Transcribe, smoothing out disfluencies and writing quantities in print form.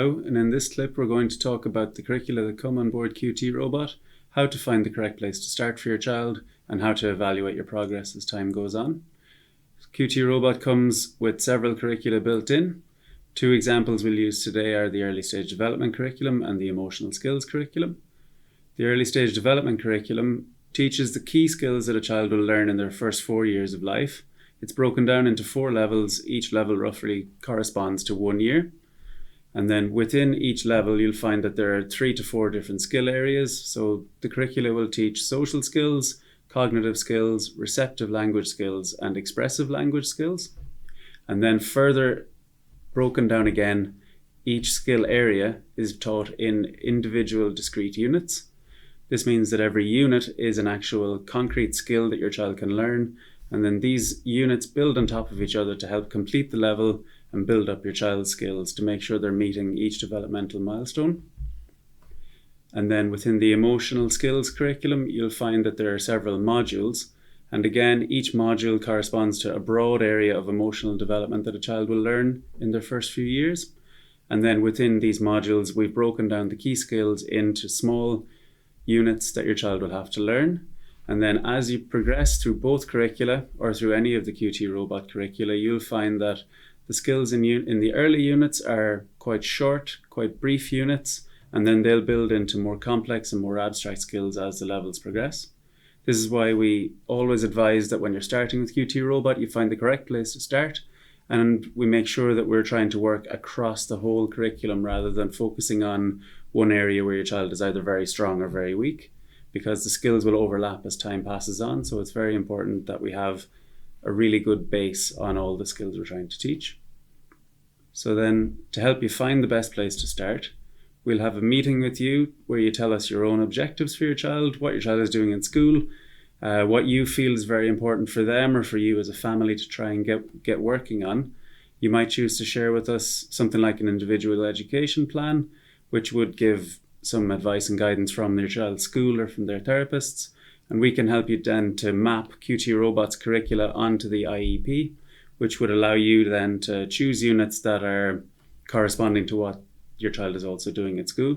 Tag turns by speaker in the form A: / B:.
A: Hello, and in this clip we're going to talk about the curricula that come on board QTrobot, how to find the correct place to start for your child, and how to evaluate your progress as time goes on. QTrobot comes with several curricula built in. Two examples we'll use today are the early stage development curriculum and the emotional skills curriculum. The early stage development curriculum teaches the key skills that a child will learn in their first 4 years of life. It's broken down into 4 levels. Each level roughly corresponds to 1 year. And then within each level, you'll find that there are 3 to 4 different skill areas. So the curricula will teach social skills, cognitive skills, receptive language skills, and expressive language skills. And then further broken down again, each skill area is taught in individual discrete units. This means that every unit is an actual concrete skill that your child can learn. And then these units build on top of each other to help complete the level and build up your child's skills to make sure they're meeting each developmental milestone. And then within the emotional skills curriculum, you'll find that there are several modules. And again, each module corresponds to a broad area of emotional development that a child will learn in their first few years. And then within these modules, we've broken down the key skills into small units that your child will have to learn. And then as you progress through both curricula or through any of the QTrobot curricula, you'll find that the skills in the early units are quite short, quite brief units, and then they'll build into more complex and more abstract skills as the levels progress. This is why we always advise that when you're starting with QTrobot, you find the correct place to start, and we make sure that we're trying to work across the whole curriculum rather than focusing on one area where your child is either very strong or very weak, because the skills will overlap as time passes on. So it's very important that we have a really good base on all the skills we're trying to teach. So then, to help you find the best place to start, we'll have a meeting with you where you tell us your own objectives for your child, what your child is doing in school, what you feel is very important for them or for you as a family to try and get working on. You might choose to share with us something like an individual education plan, which would give some advice and guidance from their child's school or from their therapists. And we can help you then to map QTrobot's curricula onto the IEP, which would allow you then to choose units that are corresponding to what your child is also doing at school.